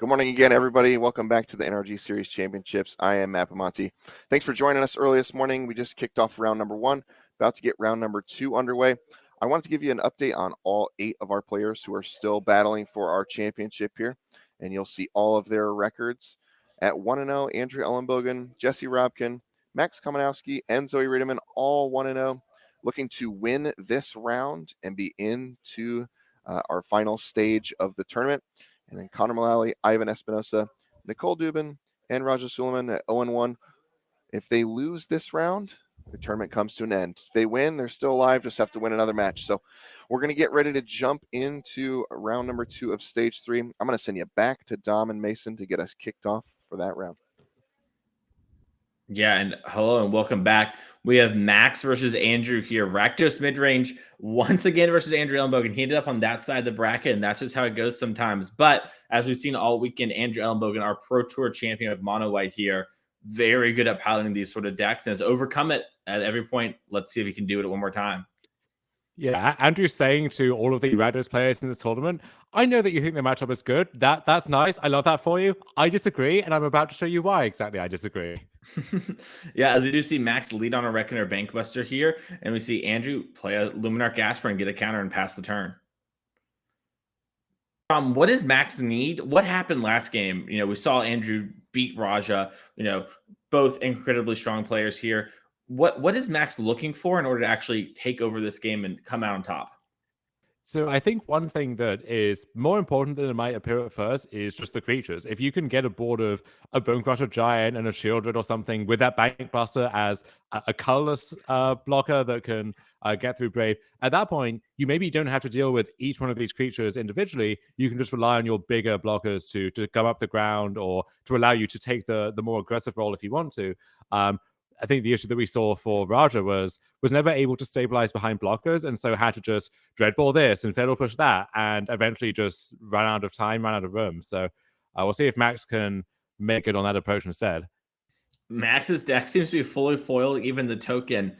Good morning again, everybody. Welcome back to the NRG Series Championships. I am Matt Pamonti. Thanks for joining us early this morning. We just kicked off round number 1, about to get round number 2 underway. I wanted to give you an update on all 8 of our players who are still battling for our championship here, and you'll see all of their records. At 1-0, Andrew Elenbogen, Jesse Robkin, Maxx Kominowski, and Zoe Riedemann, all 1-0, looking to win this round and be into our final stage of the tournament. And then Connor Mullally, Ivan Espinosa, Nicole Dubin, and Raja Suleiman at 0-1. If they lose this round, the tournament comes to an end. If they win, they're still alive, just have to win another match. So we're going to get ready to jump into round number 2 of stage 3. I'm going to send you back to Dom and Mason to get us kicked off for that round. Yeah, and hello and welcome back. We have Max versus Andrew here. Rakdos Midrange once again versus Andrew Elenbogen. He ended up on that side of the bracket, and that's just how it goes sometimes. But as we've seen all weekend, Andrew Elenbogen, our Pro Tour champion of Mono White here, very good at piloting these sort of decks and has overcome it at every point. Let's see if he can do it one more time. Yeah, Andrew's saying to all of the Rakdos players in this tournament, I know that you think the matchup is good. That's nice. I love that for you. I disagree, and I'm about to show you why exactly I disagree. Yeah, as we do see Max lead on a Reckoner Bankbuster here, and we see Andrew play a Luminarch Aspirin, get a counter, and pass the turn. What does Max need? What happened last game? We saw Andrew beat Raja, both incredibly strong players here. What is Max looking for in order to actually take over this game and come out on top? So I think one thing that is more important than it might appear at first is just the creatures. If you can get a board of a Bonecrusher Giant and a Shieldred or something with that Bankbuster as a colorless blocker that can get through Brave, at that point, you maybe don't have to deal with each one of these creatures individually. You can just rely on your bigger blockers to come up the ground or to allow you to take the more aggressive role if you want to. I think the issue that we saw for Raja was never able to stabilize behind blockers, and so had to just dreadball this and fatal push that, and eventually just run out of time, run out of room. So we'll see if Max can make it on that approach instead. Max's deck seems to be fully foiled, even the token.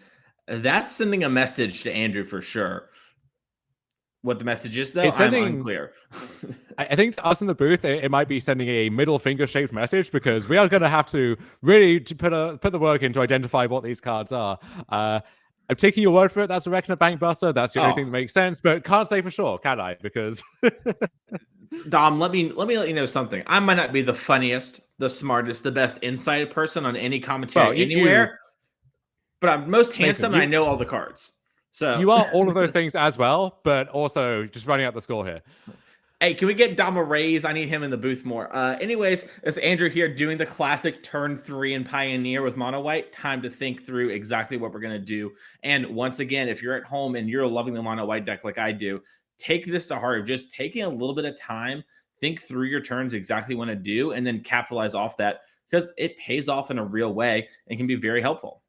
That's sending a message to Andrew for sure. What the message is, though, I'm unclear. I think to us in the booth, it might be sending a middle finger-shaped message, because we are going to have to really put the work in to identify what these cards are. I'm taking your word for it. That's a Reckoner Bankbuster. That's the only thing that makes sense, but can't say for sure, can I? Because Dom, let me let you know something. I might not be the funniest, the smartest, the best insight person on any commentary anywhere, but I'm most handsome and I know all the cards. So you are all of those things as well, but also just running out the score here. Hey, can we get Dom a raise? I need him in the booth more. Anyways, it's Andrew here doing the classic turn 3 in Pioneer with Mono White. Time to think through exactly what we're going to do. And once again, if you're at home and you're loving the Mono White deck like I do, take this to heart. Just taking a little bit of time, think through your turns, exactly what to do, and then capitalize off that, because it pays off in a real way and can be very helpful.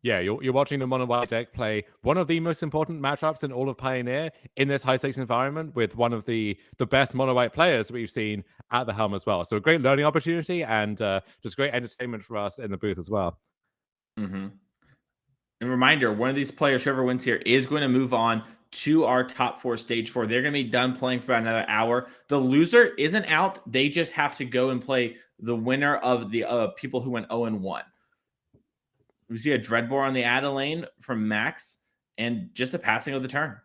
Yeah, you're watching the Mono White deck play one of the most important matchups in all of Pioneer in this high-stakes environment with one of the best Mono White players we've seen at the helm as well. So a great learning opportunity and just great entertainment for us in the booth as well. Mm-hmm. And reminder, one of these players, whoever wins here, is going to move on to our top 4 stage 4. They're going to be done playing for about another hour. The loser isn't out. They just have to go and play the winner of the people who went 0-1. We see a Dreadbore on the Adelaine from Max, and just a passing of the turn.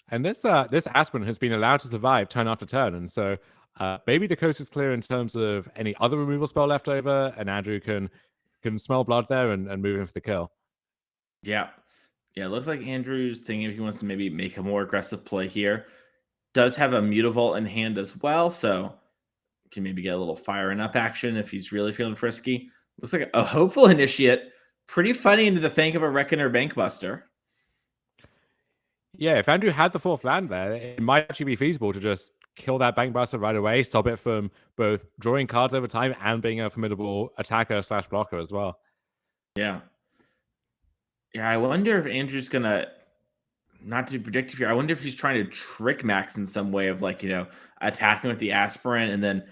And this Aspirin has been allowed to survive turn after turn, and so maybe the coast is clear in terms of any other removal spell left over, and Andrew can smell blood there and move in for the kill. Yeah. Yeah, it looks like Andrew's thinking if he wants to maybe make a more aggressive play here. Does have a Mutavault in hand as well, so can maybe get a little firing up action if he's really feeling frisky. Looks like a Hopeful Initiate. Pretty funny into the flank of a Reckoner Bankbuster. Yeah, if Andrew had the 4th land there, it might actually be feasible to just kill that Bankbuster right away, stop it from both drawing cards over time and being a formidable attacker / blocker as well. Yeah. Yeah, I wonder if Andrew's going to, not to be predictive here, I wonder if he's trying to trick Max in some way of attacking with the Aspirin and then,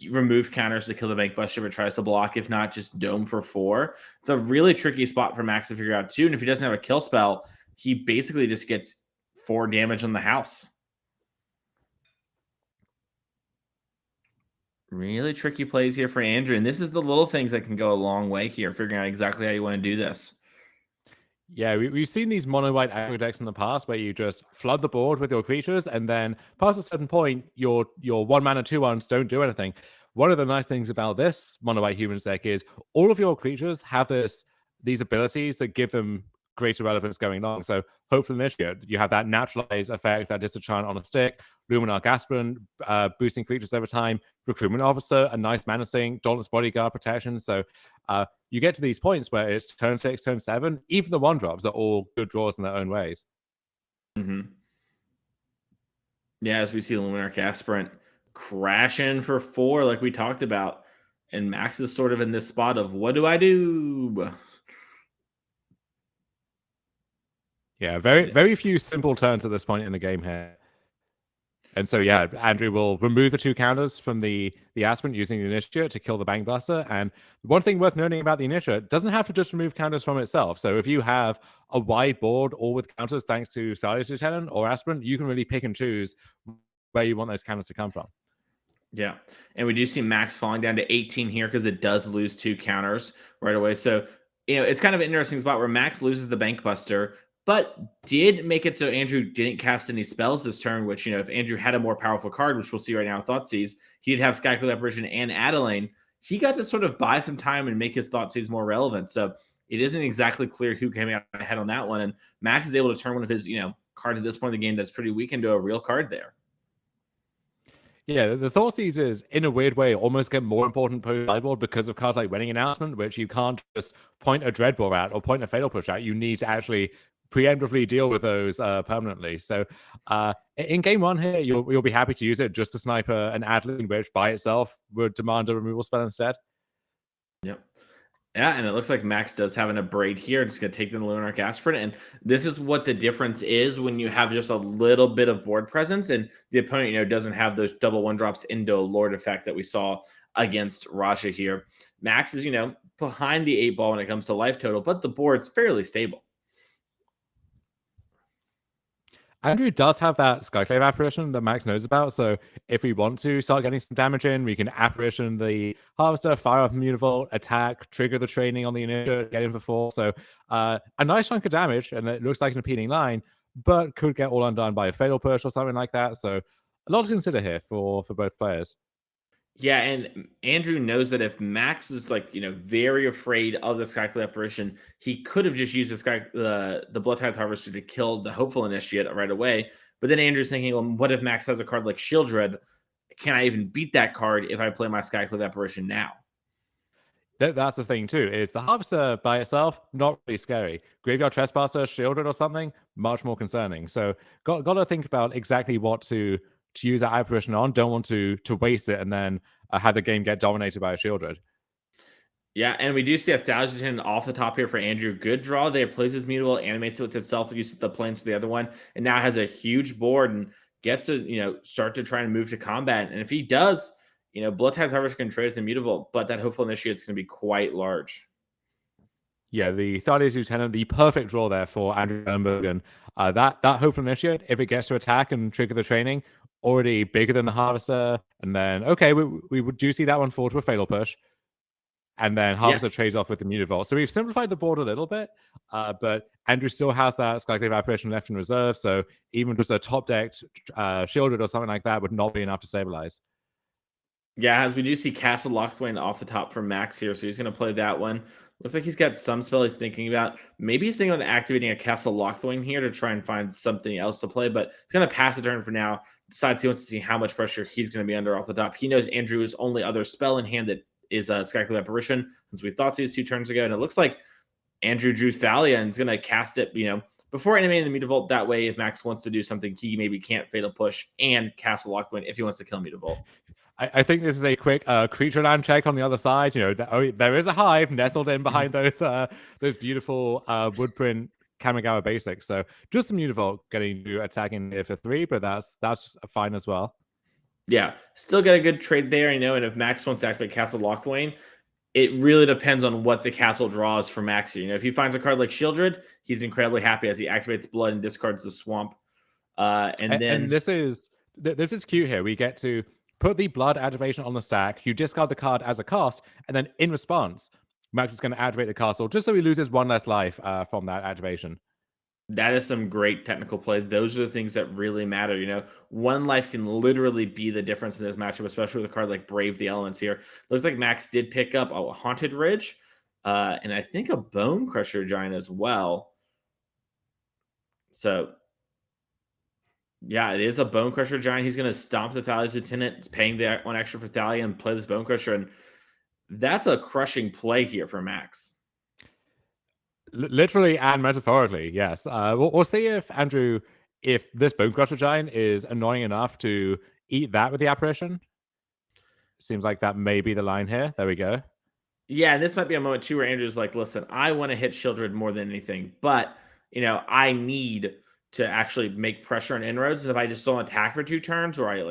remove counters to kill the Bankbuster, but tries to block. If not, just dome for 4. It's a really tricky spot for Max to figure out too. And if he doesn't have a kill spell, he basically just gets 4 damage on the house. Really tricky plays here for Andrew, and this is the little things that can go a long way here, figuring out exactly how you want to do this. Yeah, we've seen these mono white aggro decks in the past where you just flood the board with your creatures, and then past a certain point, your 1-mana 2/1s don't do anything. One of the nice things about this mono white humans deck is all of your creatures have these abilities that give them greater relevance going on. So hopefully initiate, you have that naturalize effect, that disenchant on a stick, Luminarch Aspirant, boosting creatures over time, recruitment officer, a nice mana sink, Dauntless Bodyguard protection. So you get to these points where it's turn 6, turn 7, even the 1-drops are all good draws in their own ways. Yeah, as we see the Luminarch Aspirant crashing for 4, like we talked about. And Max is sort of in this spot of, what do I do? Yeah, very few simple turns at this point in the game here. And so, yeah, Andrew will remove the 2 counters from the Aspirant using the Initiate to kill the Bank Blaster. And one thing worth noting about the Initiate, doesn't have to just remove counters from itself. So if you have a wide board all with counters thanks to Thalia's Lieutenant or Aspirant, you can really pick and choose where you want those counters to come from. Yeah, and we do see Max falling down to 18 here because it does lose 2 counters right away. So, it's kind of an interesting spot where Max loses the Bank Buster, but did make it so Andrew didn't cast any spells this turn, which, if Andrew had a more powerful card, which we'll see right now with Thoughtseize, he'd have Skyclave Apparition and Adelaine. He got to sort of buy some time and make his Thoughtseize more relevant. So it isn't exactly clear who came out ahead on that one. And Max is able to turn one of his, cards at this point in the game that's pretty weak into a real card there. Yeah, the Thoughtseizes, in a weird way, almost get more important post sideboard because of cards like Wedding Announcement, which you can't just point a Dreadbore at or point a Fatal Push at. You need to actually preemptively deal with those permanently. So in game 1 here, you'll be happy to use it just to snipe an Adelaine, which by itself would demand a removal spell instead. Yep. Yeah, and it looks like Max does have an Abrade here. Just going to take the Luminarch Aspirant. And this is what the difference is when you have just a little bit of board presence and the opponent, doesn't have those double 1-drops into a Lord effect that we saw against Raja here. Max is, behind the 8 ball when it comes to life total, but the board's fairly stable. Andrew does have that Skyclave Apparition that Max knows about, so if we want to start getting some damage in, we can Apparition the Harvester, fire up Mutavault, attack, trigger the training on the Initiate, get in for 4. So a nice chunk of damage, and it looks like an appealing line, but could get all undone by a Fatal Push or something like that. So a lot to consider here for both players. Yeah, and Andrew knows that if Max is very afraid of the Skyclave Apparition, he could have just used the Bloodtithe Harvester to kill the Hopeful Initiate right away. But then Andrew's thinking, well, what if Max has a card like Shieldred? Can I even beat that card if I play my Skyclave Apparition now? That's the thing too, is the Harvester by itself, not really scary. Graveyard Trespasser, Shieldred or something, much more concerning. So got to think about exactly what to use that Apparition on. Don't want to waste it and then have the game get dominated by a Shieldred. Yeah, and we do see a 1,000 off the top here for Andrew. Good draw there. Plays his Mutavault, animates it with itself, uses the planes to the other one, and now has a huge board and gets to start to try and move to combat. And if he does, Bloodtithe Harvester can trade as a Mutavault, but that Hopeful Initiate is going to be quite large. Yeah, the Thalia's Lieutenant, the perfect draw there for Andrew Elenbogen. That Hopeful Initiate, if it gets to attack and trigger the training, already bigger than the Harvester. And then, okay, we do see that one fall to a Fatal Push. And then Harvester trades off with the Mutavault. So we've simplified the board a little bit, but Andrew still has that Skyclave Apparition left in reserve. So even just a top-decked Shieldred or something like that would not be enough to stabilize. Yeah, as we do see Castle Lochthwain off the top for Max here, so he's going to play that one. Looks like he's got some spell he's thinking about. Maybe he's thinking about activating a Castle Lochthwain here to try and find something else to play, but he's going to pass the turn for now. Decides he wants to see how much pressure he's going to be under off the top. He knows Andrew's only other spell in hand that is a Skyclave Apparition, since we thought he was 2 turns ago, and it looks like Andrew drew Thalia and is going to cast it, before animating the Mutavault. That way, if Max wants to do something, he maybe can't Fatal Push and Castle Lochthwain if he wants to kill Mutavault. I think this is a quick creature land check on the other side. There is a hive nestled in behind those beautiful woodprint Kamigawa basics. So just some Mutavault getting to attack in here for 3, but that's fine as well. Yeah, still got a good trade there, and if Max wants to activate Castle Lochthwain, it really depends on what the castle draws for Max here. If he finds a card like Shieldred, he's incredibly happy as he activates Blood and discards the Swamp. Then this is cute here. We get to put the blood activation on the stack. You discard the card as a cost, and then in response, Max is going to activate the castle just so he loses one less life from that activation. that is some great technical play. Those are the things that really matter. You know, one life can literally be the difference in this matchup, especially with a card like Brave the Elements here. Looks like Max did pick up a Haunted Ridge, and I think a Bone Crusher Giant as well. So, yeah, it is a Bone Crusher Giant. He's going to stomp the Thalia's Lieutenant, paying the 1 extra for Thalia, and play this Bone Crusher. And that's a crushing play here for Max. Literally and metaphorically, yes. We'll see if Andrew, if this Bone Crusher Giant is annoying enough to eat that with the apparition. Seems like that may be the line here. There we go. Yeah, and this might be a moment too where Andrew's like, listen, I want to hit Shieldred more than anything, but I need to actually make pressure on inroads. And if I just don't attack for 2 turns, or I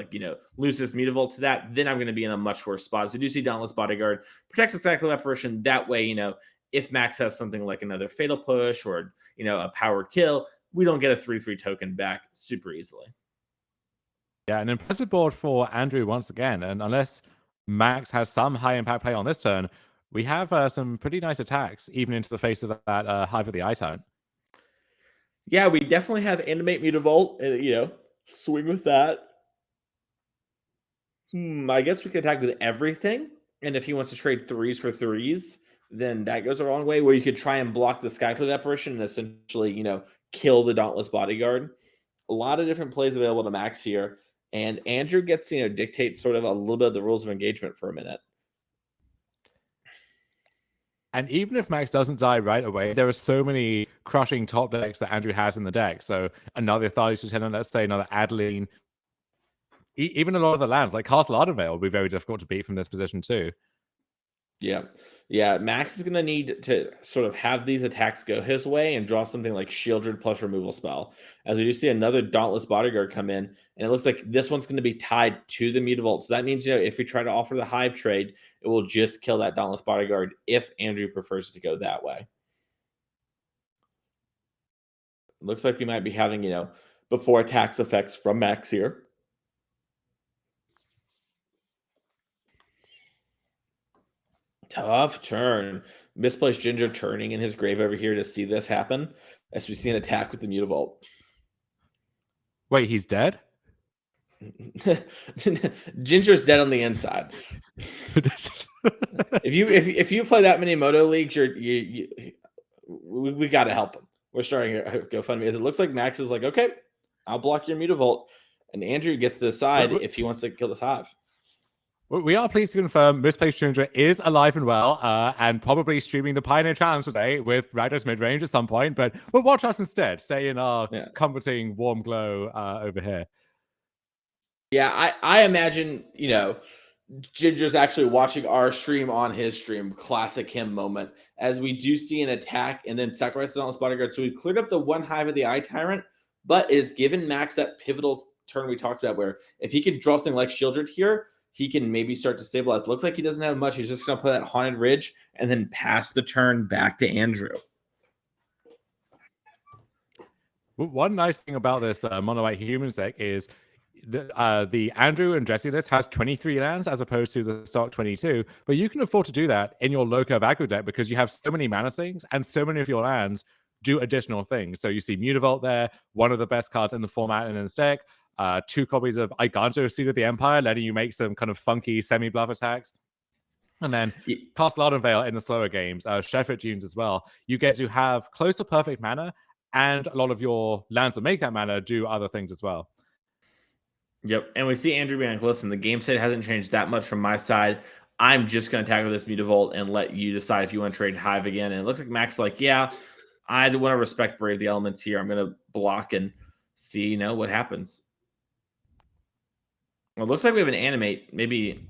lose this Mutavault to that, then I'm going to be in a much worse spot. So we do see Dauntless Bodyguard protects the cycle apparition. That way, if Max has something like another Fatal Push or a powered kill, we don't get a 3/3 token back super easily. Yeah, an impressive board for Andrew once again. And unless Max has some high impact play on this turn, we have some pretty nice attacks, even into the face of that Hive of the Eye Tyrant. Yeah, we definitely have Animate Mutavault, and swing with that. I guess we could attack with everything. And if he wants to trade 3s for 3s, then that goes a long way, where you could try and block the Skyclave apparition and essentially, kill the Dauntless Bodyguard. A lot of different plays available to Max here. And Andrew gets, dictate sort of a little bit of the rules of engagement for a minute. And even if Max doesn't die right away, there are so many crushing top decks that Andrew has in the deck. So another Thalia's Lieutenant, let's say another Adeline. Even a lot of the lands, like Castle Ardenvale, will be very difficult to beat from this position too. Yeah. Max is going to need to sort of have these attacks go his way and draw something like Shieldred plus Removal Spell. As we do see another Dauntless Bodyguard come in, and it looks like this one's going to be tied to the Mutavault. So that means, if we try to offer the Hive trade, it will just kill that Dauntless Bodyguard if Andrew prefers to go that way. Looks like we might be having, before attacks effects from Max here. Tough turn. Misplaced Ginger turning in his grave over here to see this happen, as we see an attack with the Mutavault. Wait, he's dead? Ginger's dead on the inside. if you play that many Moto Leagues, we got to help him. We're starting a GoFundMe. It looks like Max is like, okay, I'll block your Mutavault, and Andrew gets to decide if he wants to kill this Hive. We are pleased to confirm Misplaced Ginger is alive and well, and probably streaming the Pioneer Challenge today with Rakdos Midrange at some point, but we'll watch us instead. Stay in our comforting warm glow over here. Yeah, I imagine, Ginger's actually watching our stream on his stream. Classic him moment. As we do see an attack and then sacrifice the Dauntless Bodyguard. So we cleared up the 1 Hive of the Eye Tyrant, but it has given Max that pivotal turn we talked about, where if he can draw something like Shieldred here, he can maybe start to stabilize. Looks like he doesn't have much. He's just going to play that Haunted Ridge and then pass the turn back to Andrew. One nice thing about this Mono White Humans deck is the Andrew and Jesse list has 23 lands as opposed to the stock 22, but you can afford to do that in your low curve aggro deck because you have so many mana sinks and so many of your lands do additional things. So you see Mutavault there, one of the best cards in the format and in this deck. 2 copies of Iganto, Seed of the Empire, letting you make some kind of funky semi-bluff attacks. And then Castle Ardenvale in the slower games, Sheffield Dunes as well. You get to have close to perfect mana, and a lot of your lands that make that mana do other things as well. Yep, and we see Andrew being like, listen, the game state hasn't changed that much from my side. I'm just going to tackle this Mutavault and let you decide if you want to trade Hive again. And it looks like Max like, yeah, I want to respect Brave the Elements here. I'm going to block and see, what happens. Well, it looks like we have an animate. Maybe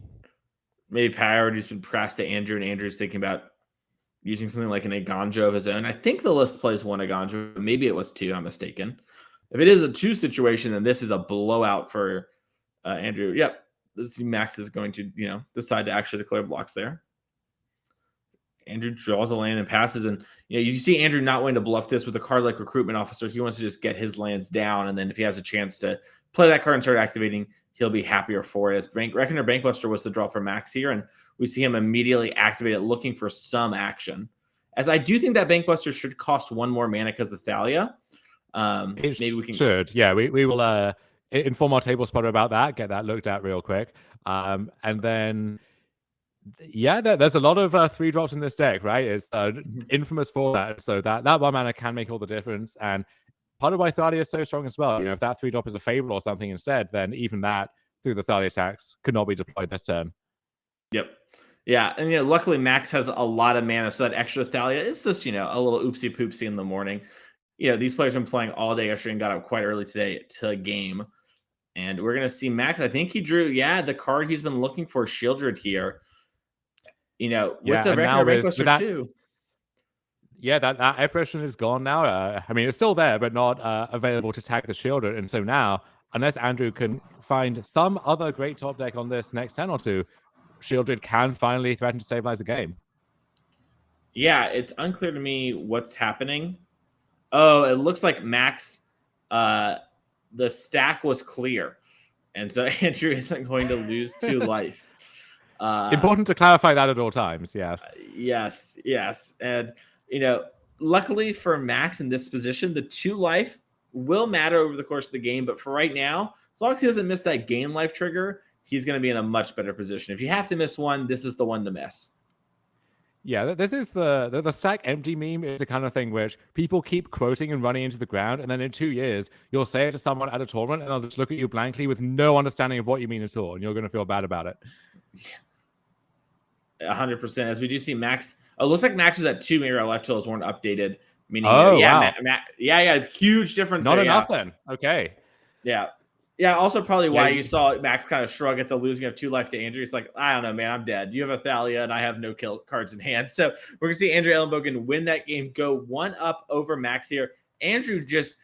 priority's been passed to Andrew, and Andrew's thinking about using something like an Aganjo of his own. I think the list plays 1 Aganjo. Maybe it was 2. I'm mistaken. If it is a 2 situation, then this is a blowout for Andrew. Yep, this Max is going to decide to actually declare blocks there. Andrew draws a land and passes, and you see Andrew not wanting to bluff this with a card like Recruitment Officer. He wants to just get his lands down, and then if he has a chance to play that card and start activating, he'll be happier for it. As Reckoner Bankbuster was the draw for Max here, and we see him immediately activate it, looking for some action. As I do think that Bankbuster should cost one more mana because of Thalia. Maybe we can. Should. Yeah, we will inform our table spotter about that, get that looked at real quick. And then, yeah, there's a lot of 3-drops in this deck, right? It's infamous for that. So that 1 mana can make all the difference. And part of why Thalia is so strong as well. If that 3-drop is a Fable or something instead, then even that through the Thalia attacks could not be deployed this turn. Yep. Yeah, and luckily Max has a lot of mana, so that extra Thalia is just a little oopsie poopsie in the morning. These players have been playing all day yesterday and got up quite early today to game. And we're gonna see Max. I think he drew, the card he's been looking for, Shieldred here. With the Reckoner Bankbuster too. Yeah, that impression is gone now. I mean, it's still there, but not available to tag the Shieldred. And so now, unless Andrew can find some other great top deck on this next 10 or 2, Shieldred can finally threaten to stabilize the game. Yeah, it's unclear to me what's happening. Oh, it looks like Max, the stack was clear. And so Andrew isn't going to lose 2 life. Important to clarify that at all times, yes. Yes. And, luckily for Max in this position, the 2 life will matter over the course of the game. But for right now, as long as he doesn't miss that gain life trigger, he's going to be in a much better position. If you have to miss one, this is the one to miss. Yeah, this is the stack empty meme is the kind of thing which people keep quoting and running into the ground, and then in 2 years, you'll say it to someone at a tournament, and they'll just look at you blankly with no understanding of what you mean at all, and you're going to feel bad about it. 100%. As we do see Max, it looks like Max was at 2 mirror left tills weren't updated. Meaning, wow. Huge difference. Not enough then. Okay. Yeah, also probably why you saw Max kind of shrug at the losing of 2 life to Andrew. He's like, I don't know, man, I'm dead. You have a Thalia, and I have no kill cards in hand. So we're going to see Andrew Elenbogen win that game, go 1 up over Max here. Andrew just,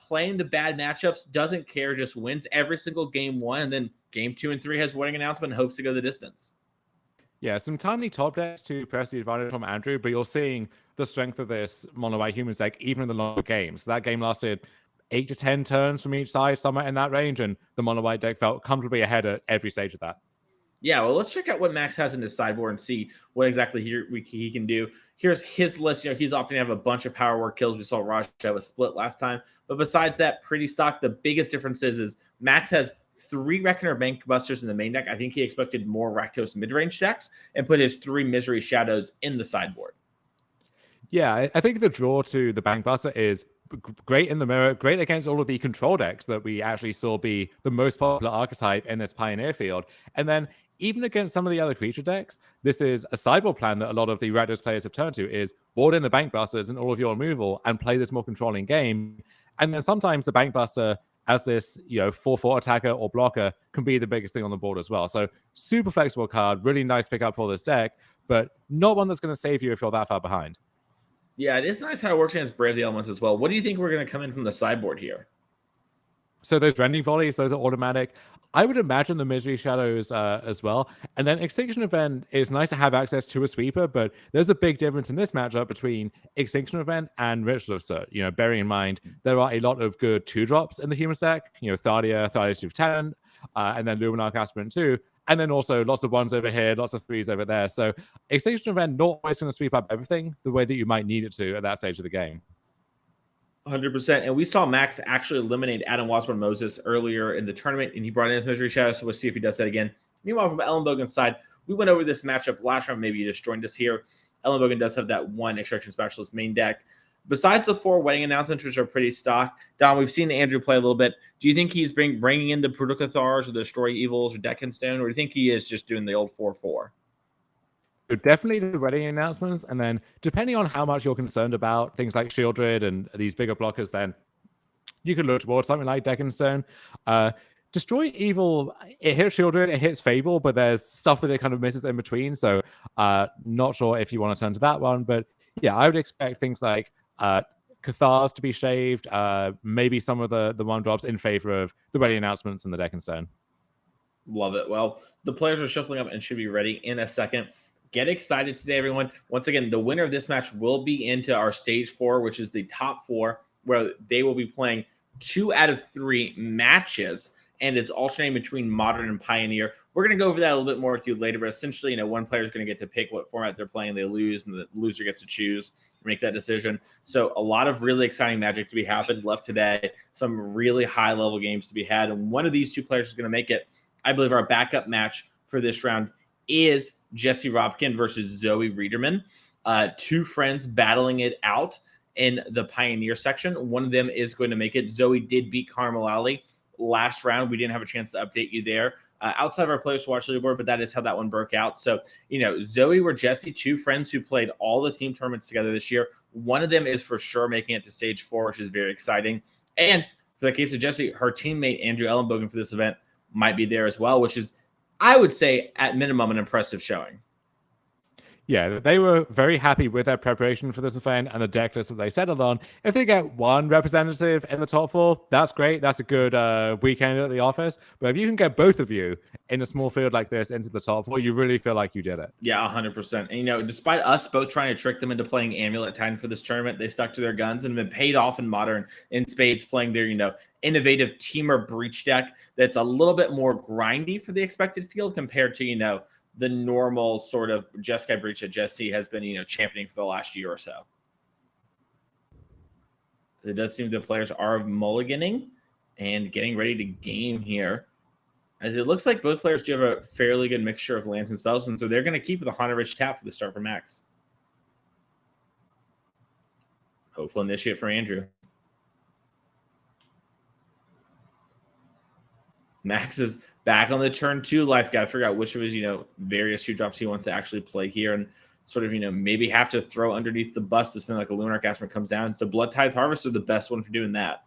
playing the bad matchups, doesn't care, just wins every single game 1, and then game 2 and 3 has winning announcement and hopes to go the distance. Yeah, some timely top decks to press the advantage from Andrew, but you're seeing the strength of this mono white humans deck even in the longer games. So that game lasted 8 to 10 turns from each side, somewhere in that range, and the mono white deck felt comfortably ahead at every stage of that. Yeah, well, let's check out what Max has in his sideboard and see what exactly he can do. Here's his list. He's opting to have a bunch of power work kills. We saw Raj have a split last time. But besides that, pretty stock. The biggest difference is Max has 3 Reckoner Bankbusters in the main deck. I think he expected more Rakdos midrange decks and put his 3 Misery Shadows in the sideboard. Yeah, I think the draw to the Bankbuster is great in the mirror, great against all of the control decks that we actually saw be the most popular archetype in this Pioneer field. And then even against some of the other creature decks, this is a sideboard plan that a lot of the Rakdos players have turned to, is board in the Bankbusters and all of your removal and play this more controlling game. And then sometimes the Bankbuster as this 4/4 attacker or blocker can be the biggest thing on the board as well. So super flexible card, really nice pickup for this deck, but not one that's going to save you if you're that far behind. Yeah, it is nice how it works against Brave the Elements as well. What do you think we're going to come in from the sideboard here? So those Rending Volleys, those are automatic. I would imagine the Misery Shadows as well. And then Extinction Event is nice to have access to a sweeper, but there's a big difference in this matchup between Extinction Event and Ritual of Cert. Bearing in mind, there are a lot of good 2-drops in the human stack. Thalia, Thalia's Lieutenant, and then Luminarch Aspirant 2. And then also lots of 1s over here, lots of 3s over there. So Extinction Event not always going to sweep up everything the way that you might need it to at that stage of the game. 100%. And we saw Max actually eliminate Adam Wasburn-Moses earlier in the tournament, and he brought in his Misery Shadow, so we'll see if he does that again. Meanwhile, from Elenbogen's side, we went over this matchup last round. Maybe you just joined us here. Elenbogen does have that 1 Extraction Specialist main deck. Besides the 4 wedding announcements, which are pretty stock, Don, we've seen Andrew play a little bit. Do you think he's bringing in the Pruducathars or the Destroy Evils or Deckenstone, or do you think he is just doing the old 4/4? So definitely the wedding announcements, and then depending on how much you're concerned about things like Shieldred and these bigger blockers, then you could look towards something like Deckenstone. Destroy Evil, it hits Shieldred, it hits Fable, but there's stuff that it kind of misses in between, so not sure if you want to turn to that one, but yeah, I would expect things like Cathars to be shaved, maybe some of the 1-drops in favor of the wedding announcements and the Deckenstone. Love it. Well, the players are shuffling up and should be ready in a second. get excited today, everyone. Once again, the winner of this match will be into our stage 4, which is the top 4, where they will be playing 2 out of 3 matches, and it's alternating between Modern and Pioneer. We're going to go over that a little bit more with you later, but essentially, one player is going to get to pick what format they're playing. They lose, and the loser gets to choose, make that decision. So a lot of really exciting magic to be happened left today. Some really high-level games to be had, and one of these 2 players is going to make it. I believe our backup match for this round is Jesse Robkin versus Zoe Riederman. 2 friends battling it out in the Pioneer section. One of them is going to make it. Zoe did beat Carmel Ali last round. We didn't have a chance to update you there outside of our players to watch leaderboard, but that is how that one broke out. So, Zoe or Jesse, 2 friends who played all the team tournaments together this year. One of them is for sure making it to stage 4, which is very exciting. And for the case of Jesse, her teammate Andrew Elenbogen for this event might be there as well, which is, I would say, at minimum, an impressive showing. Yeah, they were very happy with their preparation for this event and the deck list that they settled on. If they get one representative in the top 4, that's great. That's a good weekend at the office. But if you can get both of you in a small field like this into the top 4, you really feel like you did it. Yeah, 100%. And, despite us both trying to trick them into playing Amulet Titan for this tournament, they stuck to their guns and been paid off in Modern in spades, playing their, innovative Teamer Breach deck that's a little bit more grindy for the expected field compared to, the normal sort of Jeskai Breach that Jesse has been, championing for the last year or so. It does seem the players are mulliganing and getting ready to game here, as it looks like both players do have a fairly good mixture of lands and spells, and so they're going to keep the Haunted Rich tap for the start for Max. Hopeful initiate for Andrew. Max is back on the turn 2 life. Got to figure out which of his, various 2-drops he wants to actually play here, and sort of, maybe have to throw underneath the bus if something like a Lunar Gasper comes down. So Blood Tithe Harvest are the best one for doing that.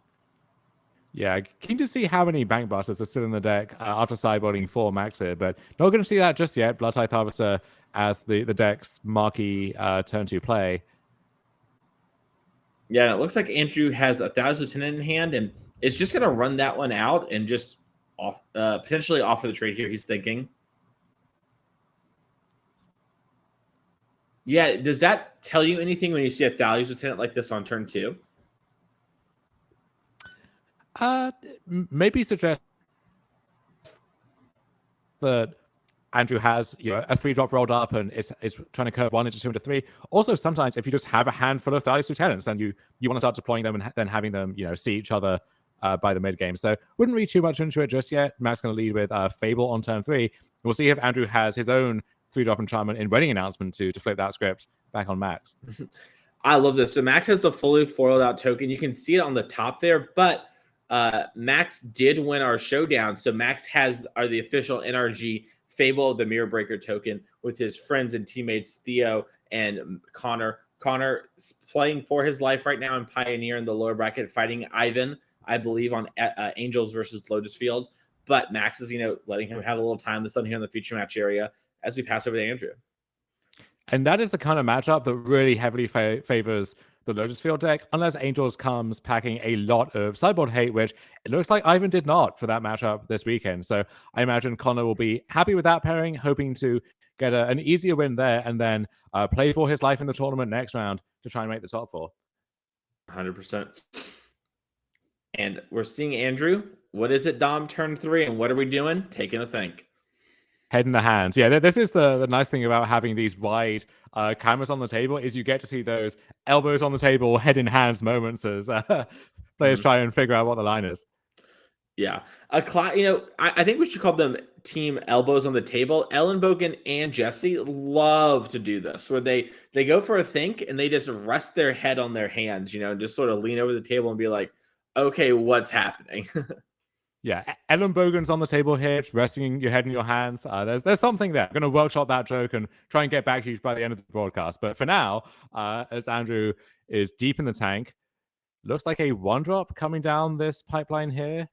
Yeah, keen to see how many Bank Busters are still in the deck after sideboarding 4 Max here, but not going to see that just yet. Blood Tithe Harvester as the deck's marquee turn 2 play. Yeah, it looks like Andrew has a Thousand Lieutenant in hand, and it's just going to run that one out and just off, potentially offer the trade here, he's thinking. Yeah, does that tell you anything when you see a Thalia's Lieutenant like this on turn 2? Maybe suggest that Andrew has a 3-drop rolled up and it's trying to curve 1 into 2 into 3. Also, sometimes if you just have a handful of Thalia's Lieutenants and you want to start deploying them and then having them see each other by the mid game. So wouldn't read too much into it just yet. Matt's going to lead with Fable on turn 3. We'll see if Andrew has his own 3-drop enchantment in Wedding Announcement to flip that script back on Max. I love this. So Max has the fully foiled out token. You can see it on the top there, but Max did win our showdown. So Max has the official NRG Fable, the Mirror Breaker token, with his friends and teammates Theo and Connor. Connor is playing for his life right now in Pioneer in the lower bracket, fighting Ivan, I believe, on Angels versus Lotus Field. But Max is, letting him have a little time this on here in the feature match area as we pass over to Andrew. And that is the kind of matchup that really heavily favors the Lotus Field deck, unless Angels comes packing a lot of sideboard hate, which it looks like Ivan did not for that matchup this weekend. So I imagine Connor will be happy with that pairing, hoping to get an easier win there and then play for his life in the tournament next round to try and make the top 4. 100%. And we're seeing Andrew. What is it, Dom, turn 3? And what are we doing? Taking a think. Head in the hands. Yeah, this is the nice thing about having these wide cameras on the table is you get to see those elbows on the table, head in hands moments as players try and figure out what the line is. Yeah. I think we should call them team elbows on the table. Elenbogen and Jesse love to do this, where they go for a think and they just rest their head on their hands, just sort of lean over the table and be like, okay, what's happening? Yeah, Elenbogen's on the table here, resting your head in your hands. There's something there. I'm going to workshop that joke and try and get back to you by the end of the broadcast. But for now, as Andrew is deep in the tank, looks like a 1-drop coming down this pipeline here.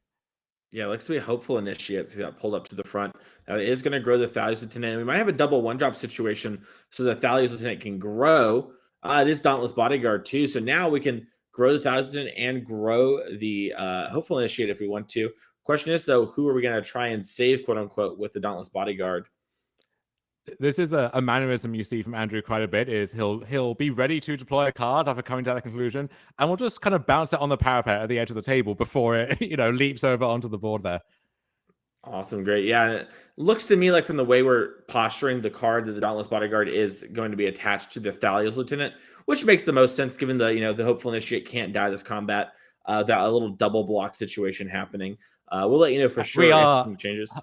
Yeah, looks to be a hopeful initiate. Got pulled up to the front. Now it is going to grow the Thalia's Lieutenant. We might have a double 1-drop situation so the Thalia's Lieutenant can grow. It is Dauntless Bodyguard too. So now we can grow the Thalia's Lieutenant and grow the hopeful initiate if we want to. Question is, though, who are we going to try and save, quote unquote, with the Dauntless Bodyguard? This is a mannerism you see from Andrew quite a bit. Is he'll be ready to deploy a card after coming to that conclusion, and we'll just kind of bounce it on the parapet at the edge of the table before it leaps over onto the board there. Awesome, great. Yeah, and it looks to me like from the way we're posturing, the card that the Dauntless Bodyguard is going to be attached to the Thalia's Lieutenant, which makes the most sense given the the Hopeful Initiate can't die this combat. That a little double block situation happening. We'll let you know for sure if something changes.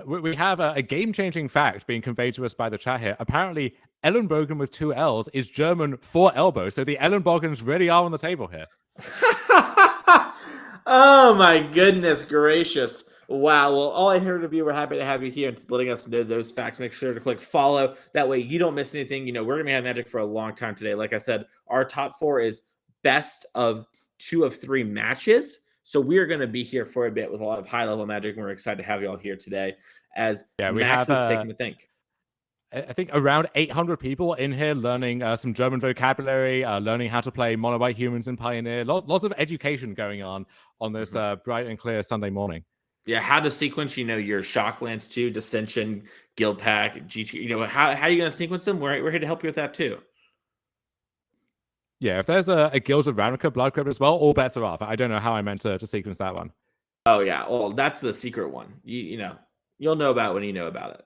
We have a game-changing fact being conveyed to us by the chat here. Apparently, Elenbogen with 2 L's is German for elbow, so the Elenbogens really are on the table here. Oh my goodness gracious. Wow. Well, all I heard of you, we're happy to have you here and letting us know those facts. Make sure to click follow. That way you don't miss anything. We're going to have Magic for a long time today. Like I said, our top 4 is best of 2 of 3 matches. So we're going to be here for a bit with a lot of high-level Magic, and we're excited to have you all here today as Max is taking to think. I think around 800 people in here learning some German vocabulary, learning how to play mono white humans in Pioneer. Lots of education going on this bright and clear Sunday morning. Yeah, how to sequence, your Shocklands 2, Dissension, Guild Pack, GT. How are you going to sequence them? We're here to help you with that too. Yeah, if there's a Guild of Ravnica Blood Crypt as well, all bets are off. I don't know how I meant to sequence that one. Oh yeah, well that's the secret one. You'll know about it when you know about it.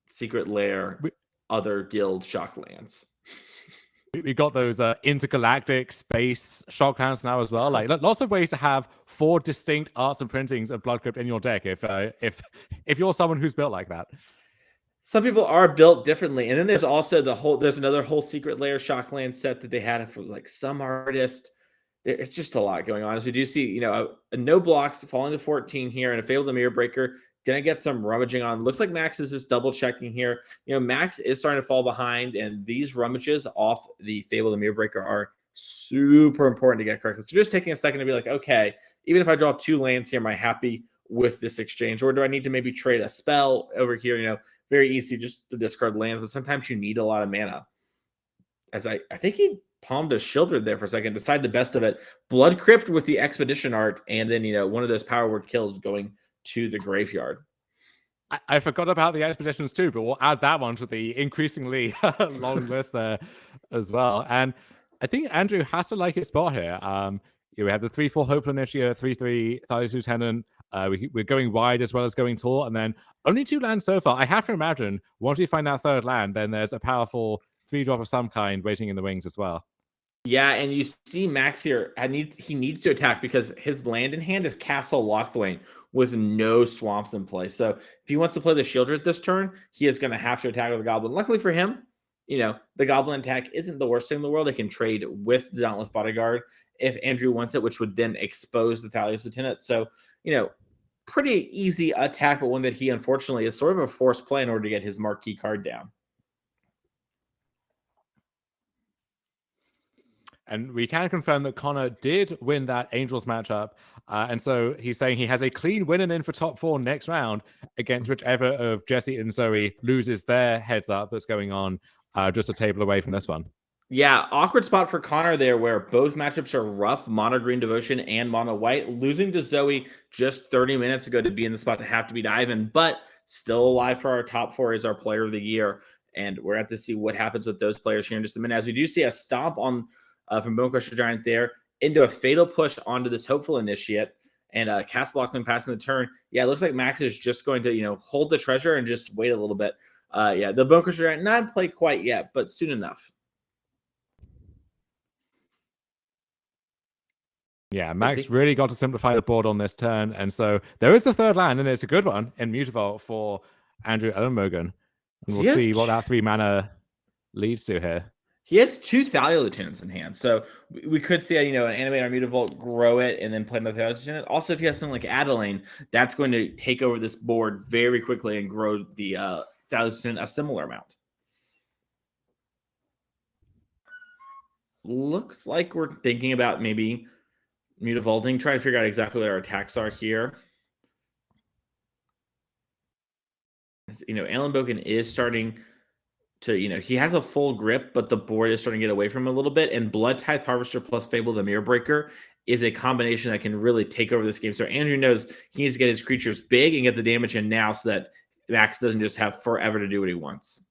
Secret lair, other guild Shocklands. We got those intergalactic space Shocklands now as well. Like lots of ways to have 4 distinct arts and printings of Blood Crypt in your deck if you're someone who's built like that. Some people are built differently, and then there's also there's another whole secret layer Shockland set that they had for like some artist. It's just a lot going on. As we do see, a no blocks falling to 14 here, and a Fable the Mirror Breaker. Gonna get some rummaging on. Looks like Max is just double checking here. Max is starting to fall behind, and these rummages off the Fable the Mirror Breaker are super important to get correct. So just taking a second to be like, okay, even if I draw 2 lands here, am I happy with this exchange, or do I need to maybe trade a spell over here? Very easy just to discard lands, but sometimes you need a lot of mana. As I think he palmed a Shieldred there for a second, decided the best of it. Blood Crypt with the Expedition art, and then one of those power word kills going to the graveyard. I forgot about the expeditions too, but we'll add that one to the increasingly long list there as well. And I think Andrew has to like his spot here. We have the 3/4 Hopeful Initiate, 3/3 Thalia's Lieutenant. We're going wide as well as going tall, and then only 2 lands so far. I have to imagine once we find that 3rd land, then there's a powerful 3-drop of some kind waiting in the wings as well. Yeah, and you see Max here. He needs to attack because his land in hand is Castle Locthwain with no swamps in play. So if he wants to play the Shieldred this turn, he is going to have to attack with the Goblin. Luckily for him, the Goblin attack isn't the worst thing in the world. It can trade with the Dauntless Bodyguard if Andrew wants it, which would then expose the Thalia's Lieutenant. So, pretty easy attack, but one that he unfortunately is sort of a forced play in order to get his marquee card down. And we can confirm that Connor did win that Angels matchup. And so he's saying he has a clean win and in for top 4 next round against whichever of Jesse and Zoe loses their heads up that's going on just a table away from this one. Yeah, awkward spot for Connor there where both matchups are rough, mono green devotion and mono white. Losing to Zoe just 30 minutes ago to be in the spot to have to beat Ivan, but still alive for our top 4 is our player of the year. And we're at to see what happens with those players here in just a minute. As we do see a stomp on from Bonecrusher Giant there into a fatal push onto this Hopeful Initiate, and Castle Locthwain passing the turn. Yeah, it looks like Max is just going to hold the treasure and just wait a little bit. Yeah, the Bonecrusher Giant not in play quite yet, but soon enough. Yeah, Max really got to simplify the board on this turn, and so there is the 3rd land, and it's a good one in Mutavault for Andrew Elenbogen. And we'll see what that 3 mana leads to here. He has 2 Thalia Lieutenants in hand, so we could see an Animator Mutavault grow it and then play another Thalia Lieutenant. Also, if you have something like Adeline, that's going to take over this board very quickly and grow the Thalia Lieutenant a similar amount. Looks like we're thinking about maybe Mutavaulting, trying to figure out exactly what our attacks are here. Elenbogen is starting to, he has a full grip, but the board is starting to get away from him a little bit. And Blood Tithe Harvester plus Fable the Mirror Breaker is a combination that can really take over this game. So Andrew knows he needs to get his creatures big and get the damage in now so that Max doesn't just have forever to do what he wants.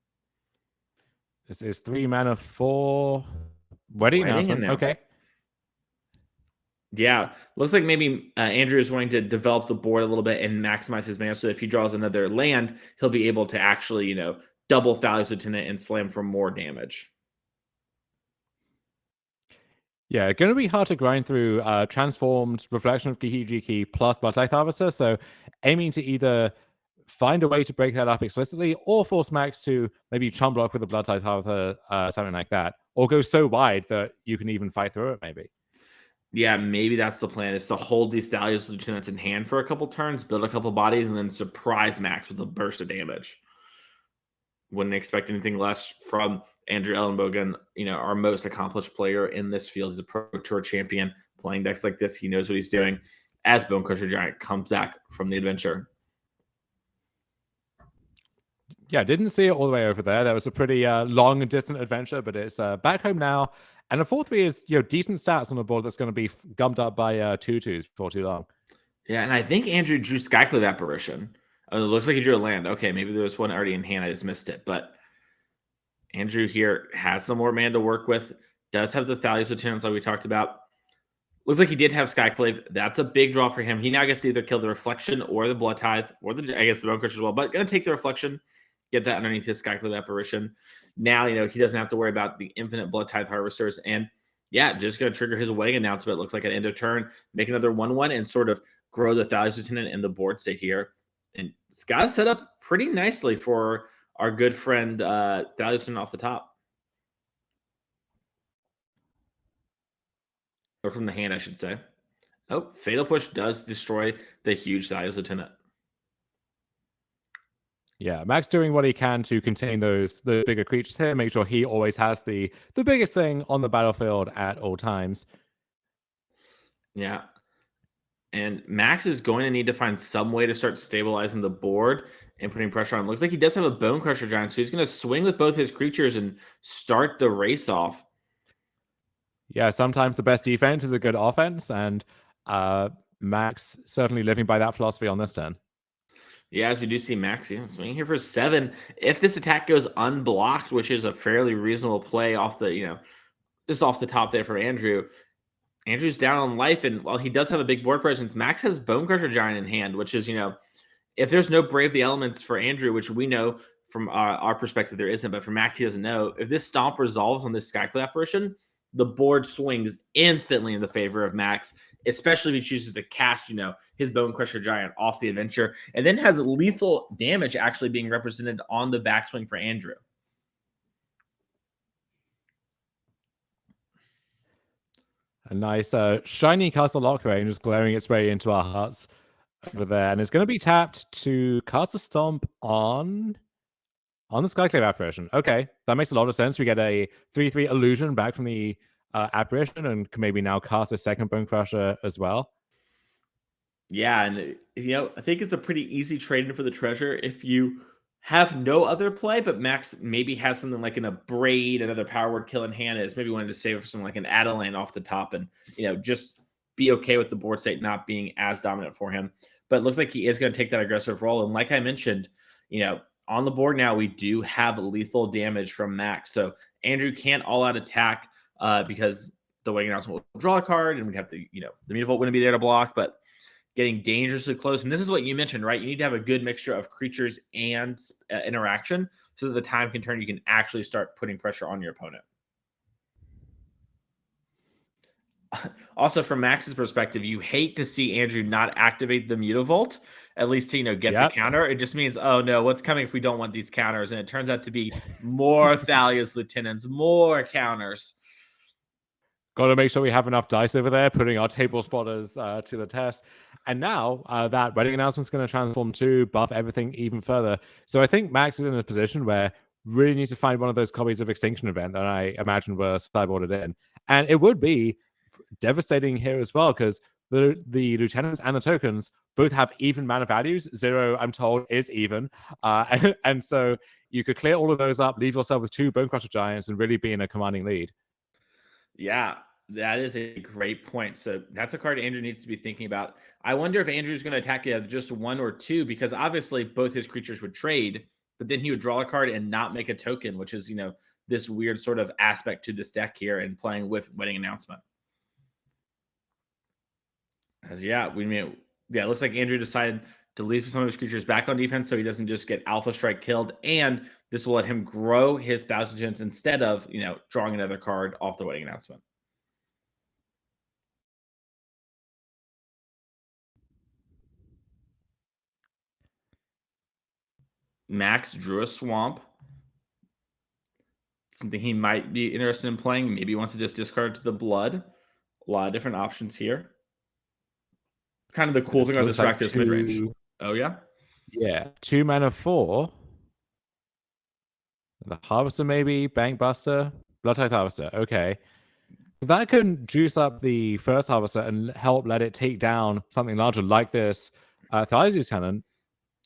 This is 3 mana for wedding announcement. Okay. Yeah, looks like maybe Andrew is wanting to develop the board a little bit and maximize his mana. So if he draws another land, he'll be able to actually, double Thalia's Lieutenant and slam for more damage. Yeah, going to be hard to grind through transformed Reflection of Gihijiki plus Bloodtithe Harvester. So aiming to either find a way to break that up explicitly or force Max to maybe chum block with a Bloodtithe Harvester, something like that, or go so wide that you can even fight through it maybe. Yeah, maybe that's the plan, is to hold these Thalia's Lieutenants in hand for a couple turns, build a couple bodies, and then surprise Max with a burst of damage. Wouldn't expect anything less from Andrew Elenbogen, our most accomplished player in this field. He's a Pro Tour champion. Playing decks like this, he knows what he's doing as Bonecrusher Giant comes back from the adventure. Yeah, didn't see it all the way over there. That was a pretty long and distant adventure, but it's back home now. And a 4-3 is decent stats on a board that's going to be gummed up by 2/2s before too long. Yeah, and I think Andrew drew Skyclave Apparition. Oh, it looks like he drew a land. Okay, maybe there was one already in hand. I just missed it. But Andrew here has some more mana to work with. Does have the Thalia's Lieutenants like we talked about. Looks like he did have Skyclave. That's a big draw for him. He now gets to either kill the Reflection or the Bloodtithe, or the Bonecrusher as well. But going to take the Reflection, get that underneath his Skyclave Apparition. Now, he doesn't have to worry about the infinite Bloodtithe Harvesters. And yeah, just going to trigger his wedding announcement. Looks like at end of turn, make another 1/1 and sort of grow the Thalia's Lieutenant in the board state here. And it's got set up pretty nicely for our good friend Thalia's Lieutenant off the top. Or from the hand, I should say. Oh, Fatal Push does destroy the huge Thalia's Lieutenant. Yeah, Max doing what he can to contain the bigger creatures here, make sure he always has the biggest thing on the battlefield at all times. Yeah. And Max is going to need to find some way to start stabilizing the board and putting pressure on. Looks like he does have a Bonecrusher Giant, so he's going to swing with both his creatures and start the race off. Yeah, sometimes the best defense is a good offense, and Max certainly living by that philosophy on this turn. Yeah, as we do see Max swinging here for 7. If this attack goes unblocked, which is a fairly reasonable play off the, just off the top there for Andrew. Andrew's down on life, and while he does have a big board presence, Max has Bonecrusher Giant in hand, which is, if there's no Brave the Elements for Andrew, which we know from our perspective there isn't, but for Max he doesn't know, if this Stomp resolves on this Skyclave Apparition, the board swings instantly in the favor of Max, especially if he chooses to cast, his Bonecrusher Giant off the adventure, and then has lethal damage actually being represented on the backswing for Andrew. A nice shiny Castle Lockthwain just glaring its way into our hearts over there. And it's going to be tapped to cast a Stomp on the Skyclave Apparition. Okay, that makes a lot of sense. We get a 3/3 illusion back from the Apparition and can maybe now cast a second Bonecrusher as well. Yeah, and I think it's a pretty easy trade-in for the treasure if you have no other play, but Max maybe has something like an Abrade, another power word kill in hand, is maybe wanted to save it for something like an Adelan off the top and, just be okay with the board state not being as dominant for him. But it looks like he is going to take that aggressive role. And like I mentioned, on the board now, we do have lethal damage from Max. So Andrew can't all-out attack because the wedding announcement will draw a card, and we'd have to, the Mutavault wouldn't be there to block, but getting dangerously close. And this is what you mentioned, right? You need to have a good mixture of creatures and interaction so that the time can turn. You can actually start putting pressure on your opponent. Also, from Max's perspective, you hate to see Andrew not activate the Mutavault, at least to, get the counter. It just means, oh no, what's coming if we don't want these counters? And it turns out to be more Thalia's Lieutenants, more counters. Got to make sure we have enough dice over there, putting our table spotters to the test. And now that wedding announcement is going to transform to buff everything even further. So I think Max is in a position where really need to find one of those copies of Extinction Event that I imagine were sideboarded in. And it would be devastating here as well, because the lieutenants and the tokens both have even mana values. 0, I'm told, is even. And so you could clear all of those up, leave yourself with 2 Bonecrusher Giants, and really be in a commanding lead. Yeah, That is a great point. So that's a card Andrew needs to be thinking about. I wonder if Andrew's going to attack you just 1 or 2, because obviously both his creatures would trade, but then he would draw a card and not make a token, which is, this weird sort of aspect to this deck here and playing with Wedding Announcement. It looks like Andrew decided to leave some of his creatures back on defense so he doesn't just get Alpha Strike killed, and this will let him grow his 1,000 Gems instead of, drawing another card off the Wedding Announcement. Max drew a swamp. Something he might be interested in playing. Maybe he wants to just discard to the blood. A lot of different options here. Kind of the cool thing about this rack is midrange. Oh, yeah? Yeah. 2 mana 4. The Harvester, maybe. Bankbuster. Blood-type Harvester. Okay. That can juice up the first Harvester and help let it take down something larger like this Thalia's Lieutenant.